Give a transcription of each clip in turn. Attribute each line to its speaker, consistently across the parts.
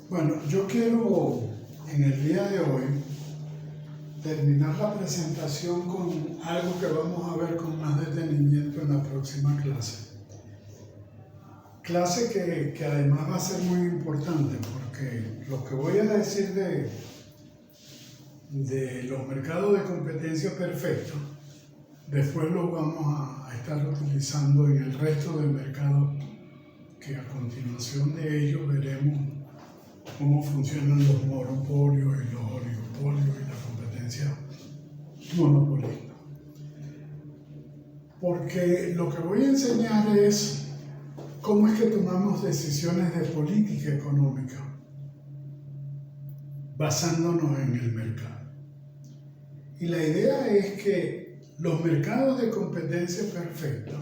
Speaker 1: Bueno, yo quiero en el día de hoy terminar la presentación con algo que vamos a ver con más detenimiento en la próxima clase. Clase que además va a ser muy importante porque lo que voy a decir de los mercados de competencia perfecta, después lo vamos a estar utilizando en el resto del mercado, que a continuación de ello veremos cómo funcionan los monopolios y los oligopolios y la competencia monopolista. Porque lo que voy a enseñar es cómo es que tomamos decisiones de política económica basándonos en el mercado. Y la idea es que los mercados de competencia perfecta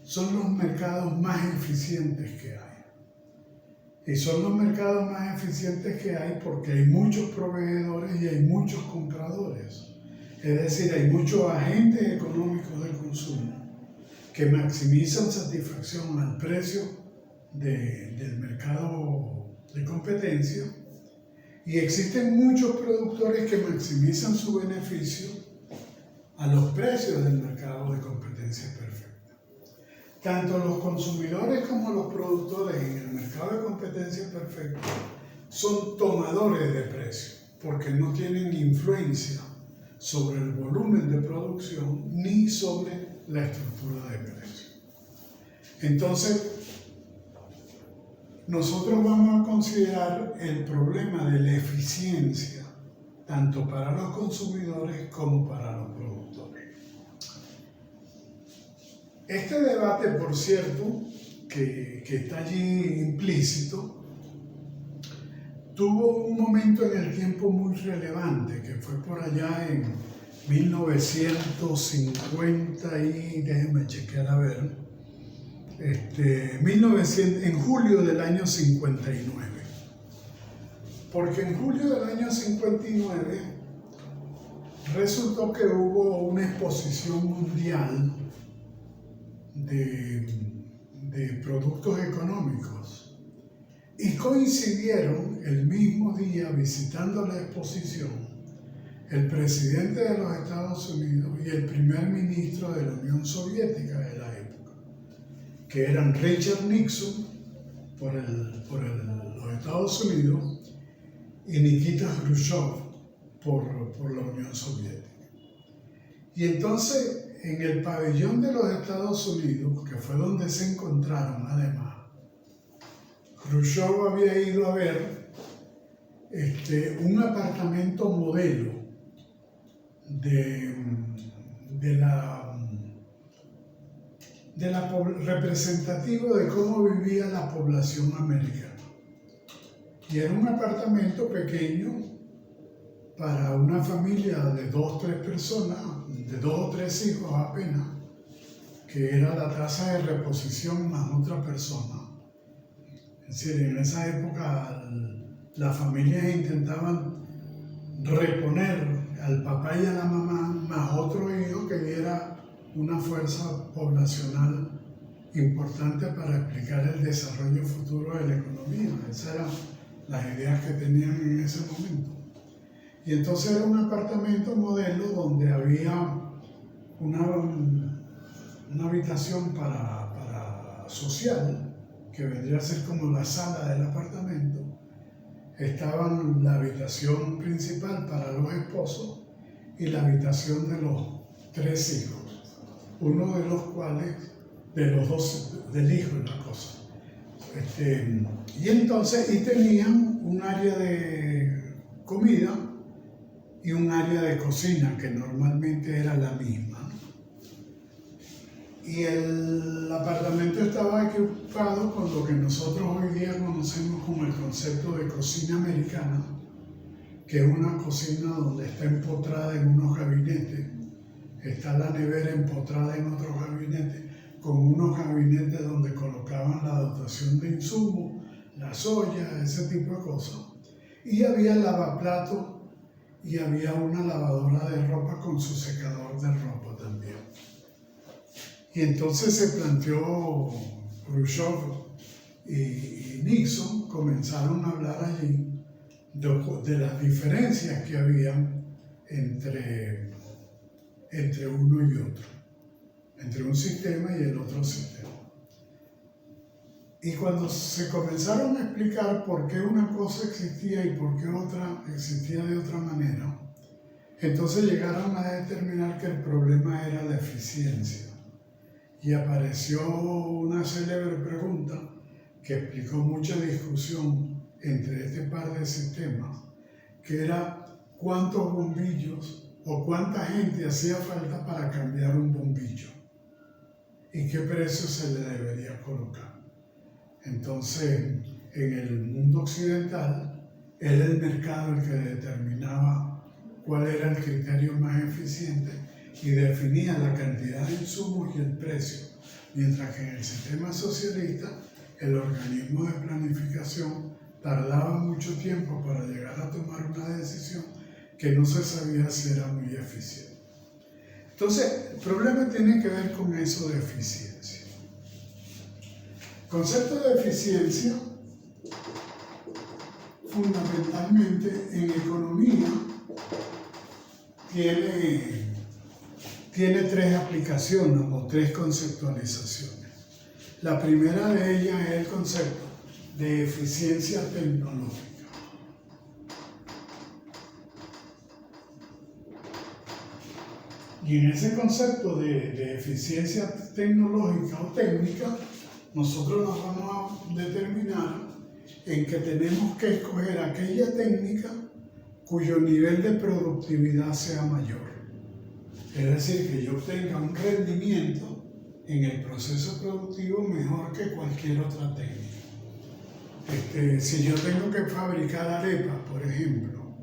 Speaker 1: son los mercados más eficientes que hay. Y son los mercados más eficientes que hay porque hay muchos proveedores y hay muchos compradores. Es decir, hay muchos agentes económicos de consumo que maximizan satisfacción al precio del mercado de competencia, y existen muchos productores que maximizan su beneficio a los precios del mercado de competencia perfecta. Tanto los consumidores como los productores en el mercado de competencia perfecta son tomadores de precio porque no tienen influencia sobre el volumen de producción ni sobre la estructura de precio. Entonces, nosotros vamos a considerar el problema de la eficiencia tanto para los consumidores como para los productores. Este debate, por cierto, que está allí implícito, tuvo un momento en el tiempo muy relevante, que fue por allá en 1950 y déjenme chequear a ver, en julio del año 59. Porque en julio del año 59 resultó que hubo una exposición mundial de productos económicos y coincidieron el mismo día visitando la exposición el presidente de los Estados Unidos y el primer ministro de la Unión Soviética de la época, que eran Richard Nixon por los Estados Unidos y Nikita Khrushchev por la Unión Soviética. Y entonces, en el pabellón de los Estados Unidos, que fue donde se encontraron además, Khrushchev había ido a ver un apartamento modelo representativo de cómo vivía la población americana. Y era un apartamento pequeño para una familia de 2 o 3 personas, de 2 o 3 hijos apenas, que era la tasa de reposición más otra persona. Es decir, en esa época las familias intentaban reponer al papá y a la mamá más otro hijo que diera una fuerza poblacional importante para explicar el desarrollo futuro de la economía. Esas eran las ideas que tenían en ese momento. Y entonces era un apartamento modelo donde había una habitación para social, que vendría a ser como la sala del apartamento. Estaban la habitación principal para los esposos y la habitación de los 3 hijos, uno de los cuales, del hijo y la cosa. Y entonces, tenían un área de comida y un área de cocina, que normalmente era la misma. Y el apartamento estaba equipado con lo que nosotros hoy día conocemos como el concepto de cocina americana, que es una cocina donde está empotrada en unos gabinetes, está la nevera empotrada en otros gabinetes, con unos gabinetes donde colocaban la dotación de insumos, las ollas, ese tipo de cosas. Y había lavaplatos y había una lavadora de ropa con su secador de ropa también. Y entonces se planteó Khrushchev y Nixon comenzaron a hablar allí de las diferencias que había entre uno y otro, entre un sistema y el otro sistema. Y cuando se comenzaron a explicar por qué una cosa existía y por qué otra existía de otra manera, entonces llegaron a determinar que el problema era la eficiencia. Y apareció una célebre pregunta que explicó mucha discusión entre este par de sistemas, que era cuántos bombillos o cuánta gente hacía falta para cambiar un bombillo y qué precio se le debería colocar. Entonces, en el mundo occidental, era el mercado el que determinaba cuál era el criterio más eficiente y definía la cantidad de insumos y el precio, mientras que en el sistema socialista, el organismo de planificación tardaba mucho tiempo para llegar a tomar una decisión que no se sabía si era muy eficiente. Entonces, el problema tiene que ver con eso de eficiencia. El concepto de eficiencia, fundamentalmente en economía, tiene tres aplicaciones o tres conceptualizaciones. La primera de ellas es el concepto de eficiencia tecnológica. Y en ese concepto de eficiencia tecnológica o técnica, nosotros nos vamos a determinar en que tenemos que escoger aquella técnica cuyo nivel de productividad sea mayor. Es decir, que yo obtenga un rendimiento en el proceso productivo mejor que cualquier otra técnica. Si yo tengo que fabricar arepas, por ejemplo,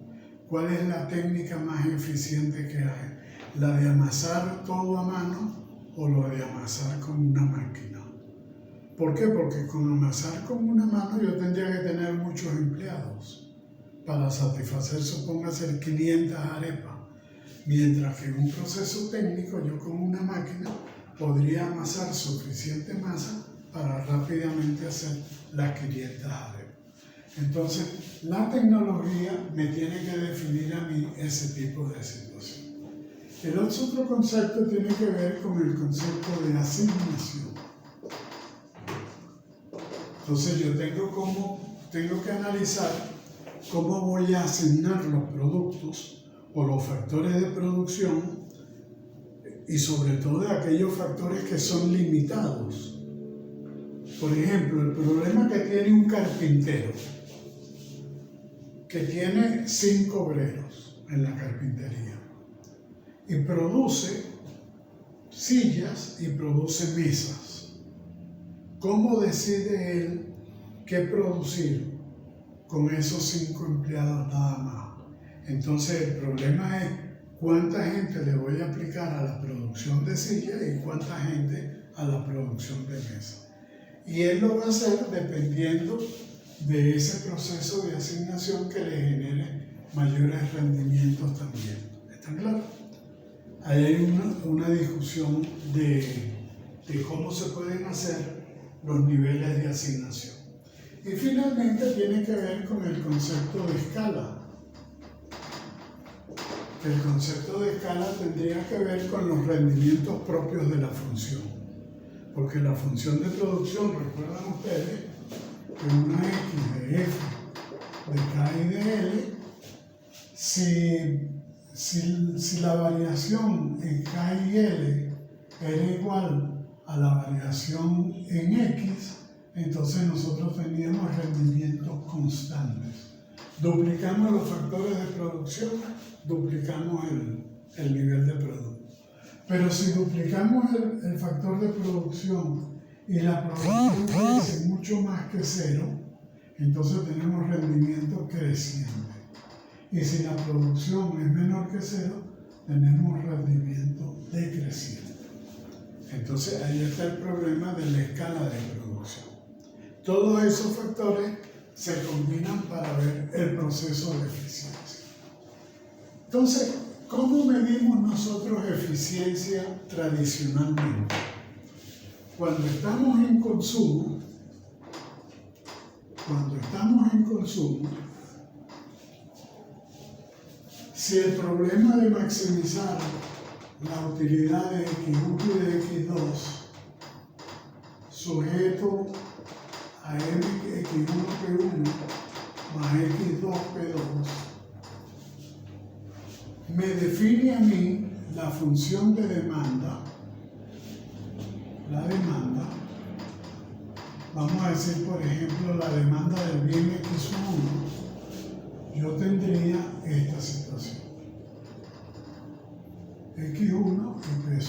Speaker 1: ¿cuál es la técnica más eficiente que hay? ¿La de amasar todo a mano o lo de amasar con una máquina? ¿Por qué? Porque con amasar con una mano yo tendría que tener muchos empleados para satisfacer, supóngase, 500 arepas. Mientras que en un proceso técnico yo con una máquina podría amasar suficiente masa para rápidamente hacer las 500 arepas. Entonces, la tecnología me tiene que definir a mí ese tipo de situación. El otro concepto tiene que ver con el concepto de asignación. Entonces yo tengo que analizar cómo voy a asignar los productos o los factores de producción y sobre todo de aquellos factores que son limitados. Por ejemplo, el problema que tiene un carpintero, que tiene 5 obreros en la carpintería y produce sillas y produce mesas. ¿Cómo decide él qué producir con esos 5 empleados nada más? Entonces el problema es cuánta gente le voy a aplicar a la producción de sillas y cuánta gente a la producción de mesas. Y él lo va a hacer dependiendo de ese proceso de asignación que le genere mayores rendimientos también. ¿Está claro? Ahí hay una discusión de cómo se pueden hacer los niveles de asignación. Y finalmente tiene que ver con el concepto de escala. El concepto de escala tendría que ver con los rendimientos propios de la función. Porque la función de producción, recuerdan ustedes, que una X de F, de K y de L, si la variación en K y L era igual a la variación en X, entonces nosotros teníamos rendimientos constantes. Duplicamos los factores de producción, duplicamos el nivel de producto. Pero si duplicamos el factor de producción y la producción crece mucho más que 0, entonces tenemos rendimiento creciente. Y si la producción es menor que 0, tenemos rendimiento decreciente. Entonces ahí está el problema de la escala de producción. Todos esos factores se combinan para ver el proceso de eficiencia. Entonces, ¿cómo medimos nosotros eficiencia tradicionalmente? Cuando estamos en consumo, cuando estamos en consumo, si el problema de maximizar la utilidad de X1 y de X2 sujeto a X1P1 más X2P2 me define a mí la función de demanda, la demanda, vamos a decir por ejemplo la demanda del bien X1, yo tendría esta situación. X1 y P1.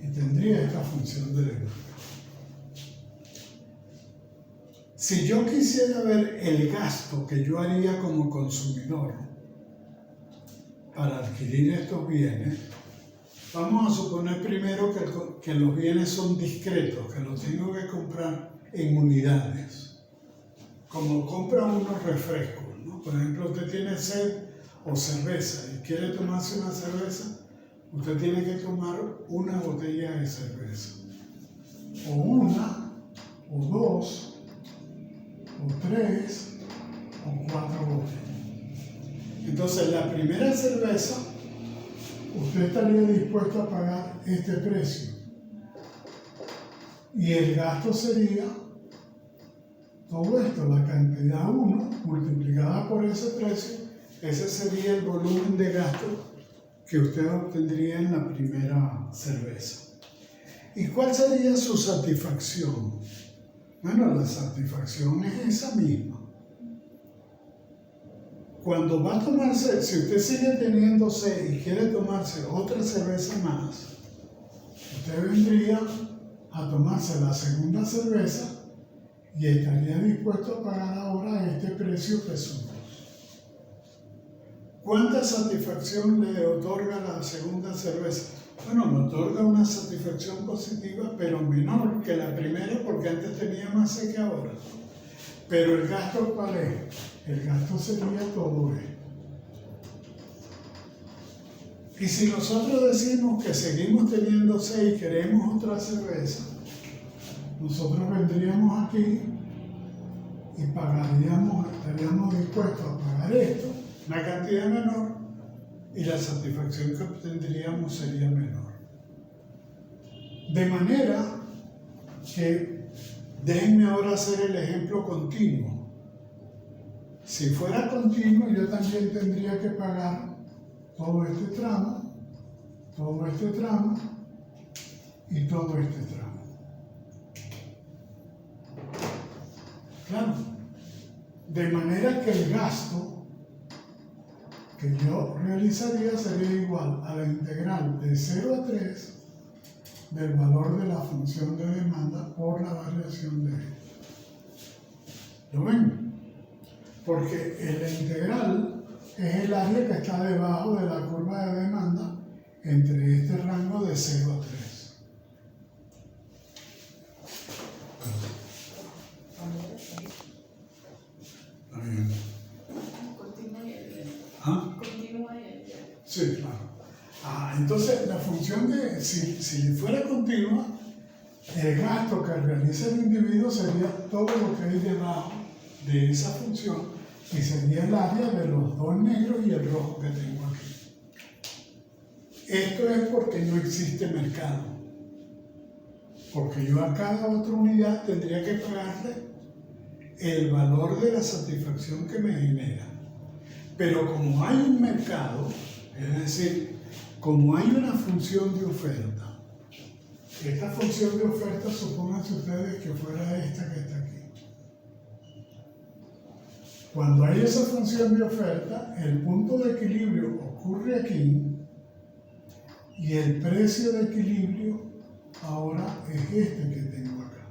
Speaker 1: Y tendría esta función de demanda. Si yo quisiera ver el gasto que yo haría como consumidor para adquirir estos bienes, vamos a suponer primero que los bienes son discretos, que los tengo que comprar en unidades. Como compra unos refrescos, ¿no? Por ejemplo, usted tiene sed o cerveza y quiere tomarse una cerveza, usted tiene que tomar una botella de cerveza. O una, o dos, o tres, o cuatro botellas. Entonces, la primera cerveza, usted estaría dispuesto a pagar este precio. Y el gasto sería todo esto, la cantidad 1 multiplicada por ese precio, ese sería el volumen de gasto que usted obtendría en la primera cerveza. ¿Y cuál sería su satisfacción? Bueno, la satisfacción es esa misma. Cuando va a tomarse, si usted sigue teniendo sed y quiere tomarse otra cerveza más, usted vendría a tomarse la segunda cerveza y estaría dispuesto a pagar ahora este precio P2. ¿Cuánta satisfacción le otorga la segunda cerveza? Bueno, le otorga una satisfacción positiva, pero menor que la primera porque antes tenía más sed que ahora. Pero el gasto, ¿cuál es? El gasto sería todo esto. Y si nosotros decimos que seguimos teniendo sed y queremos otra cerveza, nosotros vendríamos aquí y estaríamos dispuestos a pagar esto, una cantidad menor, y la satisfacción que obtendríamos sería menor. De manera que, déjenme ahora hacer el ejemplo continuo. Si fuera continuo, yo también tendría que pagar todo este tramo y todo este tramo. Claro. De manera que el gasto que yo realizaría sería igual a la integral de 0 a 3 del valor de la función de demanda por la variación de esto. ¿Lo ven? Porque la integral es el área que está debajo de la curva de demanda entre este rango de 0 a 3. Está bien. ¿Ah? Sí, claro. Entonces, la función de, si fuera continua, el gasto que realiza el individuo sería todo lo que hay debajo de esa función y sería el área de los dos negros y el rojo que tengo aquí. Esto es porque no existe mercado. Porque yo a cada otra unidad tendría que pagarle el valor de la satisfacción que me genera. Pero como hay un mercado, es decir, como hay una función de oferta, esta función de oferta, supónganse ustedes que fuera esta que está aquí. Cuando hay esa función de oferta, el punto de equilibrio ocurre aquí y el precio de equilibrio ahora es este que tengo acá.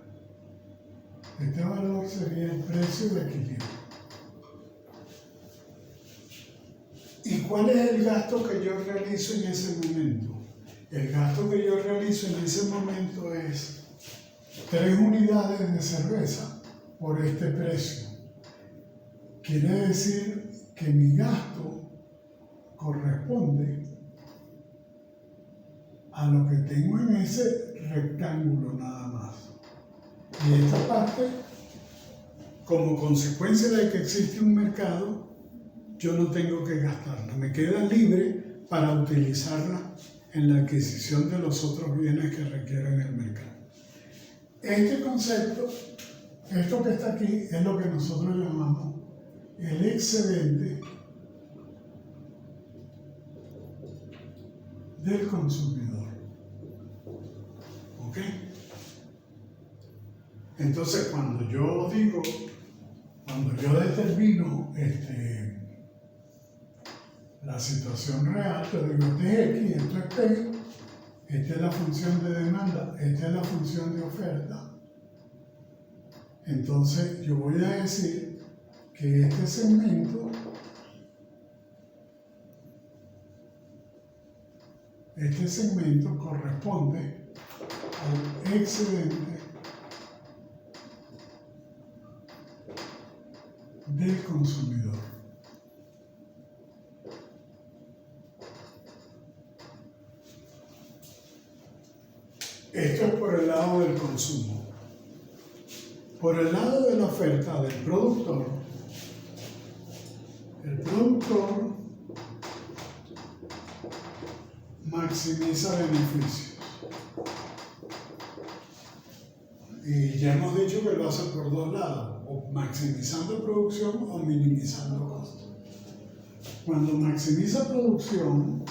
Speaker 1: Este valor sería el precio de equilibrio. ¿Y cuál es el gasto que yo realizo en ese momento? El gasto que yo realizo en ese momento es 3 unidades de cerveza por este precio. Quiere decir que mi gasto corresponde a lo que tengo en ese rectángulo nada más. Y esta parte como consecuencia de que existe un mercado, yo no tengo que gastarla, me queda libre para utilizarla en la adquisición de los otros bienes que requieren el mercado. Este concepto, esto que está aquí, es lo que nosotros llamamos el excedente del consumidor. ¿Ok? Entonces, cuando yo determino la situación real, yo digo, este es X, esto es P, esta es la función de demanda, esta es la función de oferta. Entonces, yo voy a decir que este segmento corresponde al excedente del consumidor. Esto es por el lado del consumo. Por el lado de la oferta del productor, el productor maximiza beneficios. Y ya hemos dicho que lo hace por dos lados, o maximizando producción o minimizando costos. Cuando maximiza producción,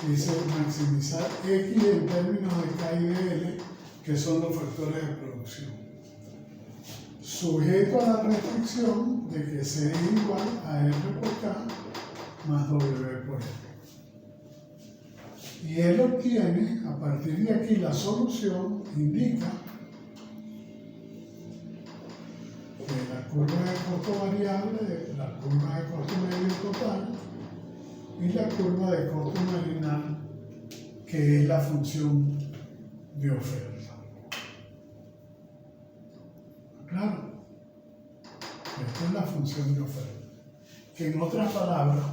Speaker 1: dice maximizar X en términos de K y de L, que son los factores de producción, sujeto a la restricción de que C es igual a R por K más W por L. Y él obtiene, a partir de aquí, la solución indica que la curva de costo variable, la curva de costo medio total y la curva de costo marginal, que es la función de oferta. Claro, esta es la función de oferta. Que en otras palabras,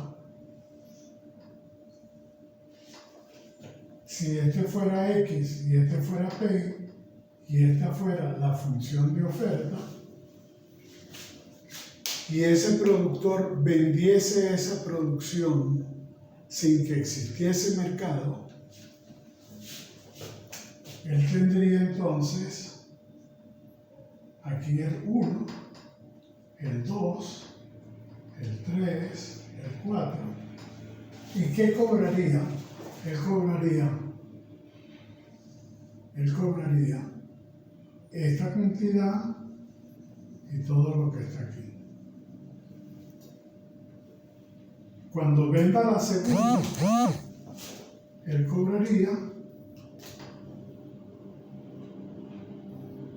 Speaker 1: si este fuera X y este fuera P, y esta fuera la función de oferta, y ese productor vendiese esa producción sin que existiese mercado, él tendría entonces aquí el 1, el 2, el 3, el 4. ¿Y qué cobraría? Él cobraría esta cantidad y todo lo que está aquí. Cuando venda la segunda, él cobraría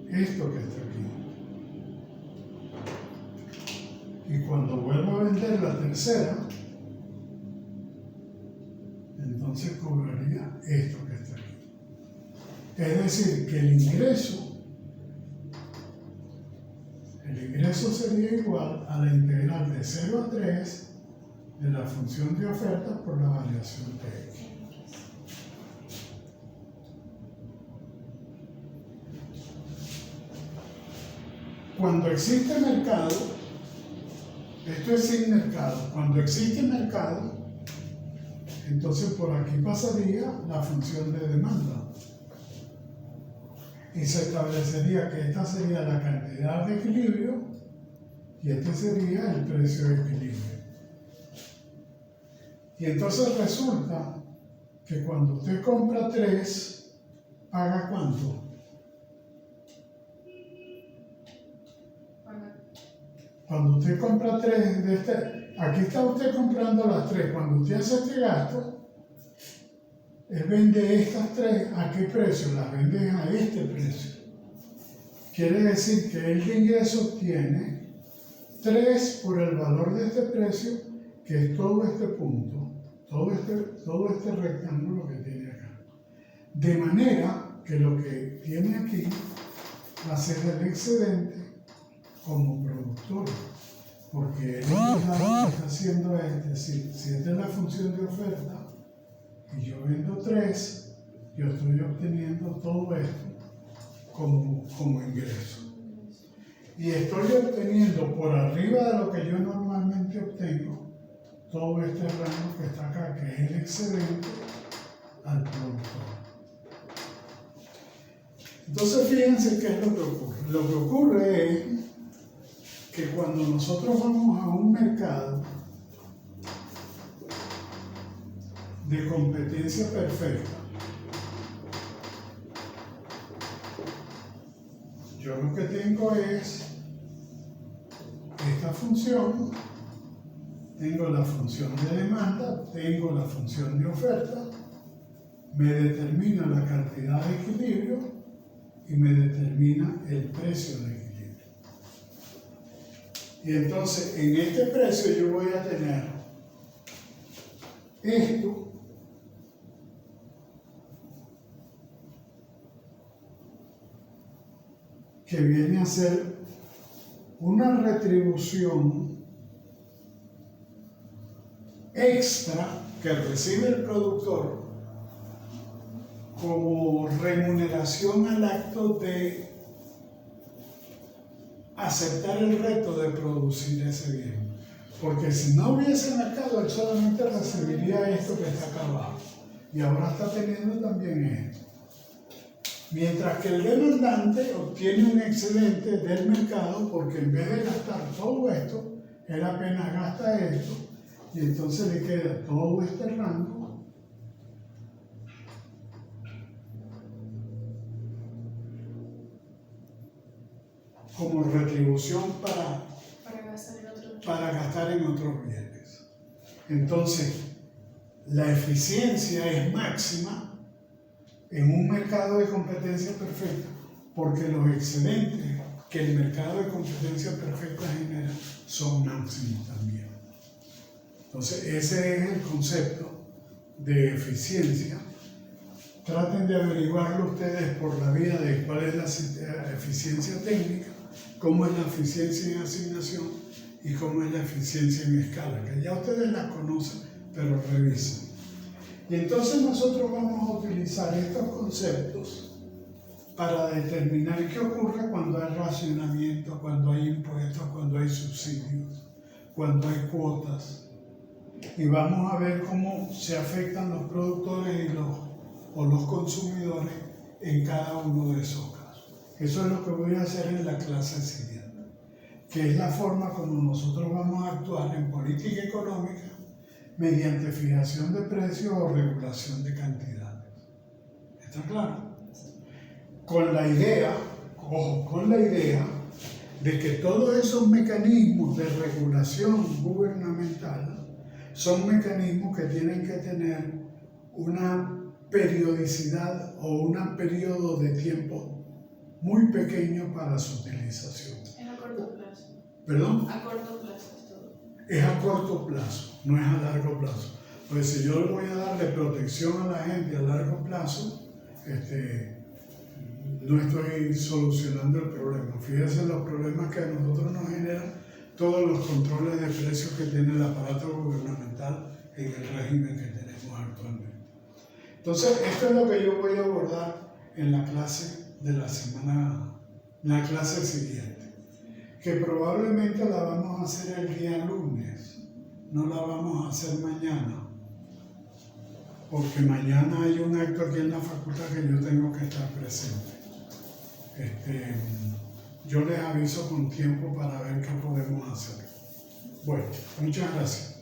Speaker 1: esto que está aquí. Y cuando vuelva a vender la tercera, entonces cobraría esto que está aquí. Es decir, que el ingreso sería igual a la integral de 0 a 3 de la función de oferta por la variación de X. Cuando existe mercado, esto es sin mercado, cuando existe mercado, entonces por aquí pasaría la función de demanda. Y se establecería que esta sería la cantidad de equilibrio y este sería el precio de equilibrio. Y entonces resulta que cuando usted compra 3, ¿paga cuánto? Cuando usted compra 3 de aquí está usted comprando las 3. Cuando usted hace este gasto, él vende estas 3, ¿a qué precio? Las vende a este precio. Quiere decir que el ingreso obtiene 3 por el valor de este precio, que es todo este punto, todo este rectángulo que tiene acá. De manera que lo que tiene aquí va a ser el excedente como productor, porque él está haciendo si esta es la función de oferta y yo vendo 3, yo estoy obteniendo todo esto como ingreso. y estoy obteniendo por arriba de lo que yo normalmente obtengo todo este rango que está acá, que es el excedente al productor. Entonces fíjense qué es lo que ocurre. Lo que ocurre es que cuando nosotros vamos a un mercado de competencia perfecta, yo lo que tengo es esta función, tengo la función de demanda, tengo la función de oferta, me determina la cantidad de equilibrio y me determina el precio de equilibrio. Y entonces en este precio yo voy a tener esto que viene a ser una retribución extra que recibe el productor como remuneración al acto de aceptar el reto de producir ese bien. Porque si no hubiese mercado, él solamente recibiría esto que está acá abajo. Y ahora está teniendo también esto. Mientras que el demandante obtiene un excedente del mercado porque en vez de gastar todo esto, él apenas gasta esto y entonces le queda todo este rango como retribución para gastar en otros bienes. Entonces, la eficiencia es máxima en un mercado de competencia perfecta porque los excedentes que el mercado de competencia perfecta genera son máximos también. Entonces, ese es el concepto de eficiencia. Traten de averiguarlo ustedes por la vía de cuál es la eficiencia técnica, cómo es la eficiencia en asignación y cómo es la eficiencia en escala, que ya ustedes la conocen, pero revisen. Y entonces nosotros vamos a utilizar estos conceptos para determinar qué ocurre cuando hay racionamiento, cuando hay impuestos, cuando hay subsidios, cuando hay cuotas. Y vamos a ver cómo se afectan los productores o los consumidores en cada uno de esos casos. Eso es lo que voy a hacer en la clase siguiente, que es la forma como nosotros vamos a actuar en política económica mediante fijación de precios o regulación de cantidades. ¿Está claro? Con la idea de que todos esos mecanismos de regulación gubernamental son mecanismos que tienen que tener una periodicidad o un periodo de tiempo muy pequeño para su utilización.
Speaker 2: Es a corto plazo.
Speaker 1: ¿Perdón?
Speaker 2: A corto plazo es todo.
Speaker 1: Es a corto plazo, no es a largo plazo. Pues si yo le voy a darle protección a la gente a largo plazo, no estoy solucionando el problema. Fíjense los problemas que a nosotros nos generan todos los controles de precios que tiene el aparato gubernamental en el régimen que tenemos actualmente. Entonces, esto es lo que yo voy a abordar en la clase de la clase siguiente, que probablemente la vamos a hacer el día lunes, no la vamos a hacer mañana, porque mañana hay un acto aquí en la facultad que yo tengo que estar presente. Yo les aviso con tiempo para ver qué podemos hacer. Bueno, muchas gracias.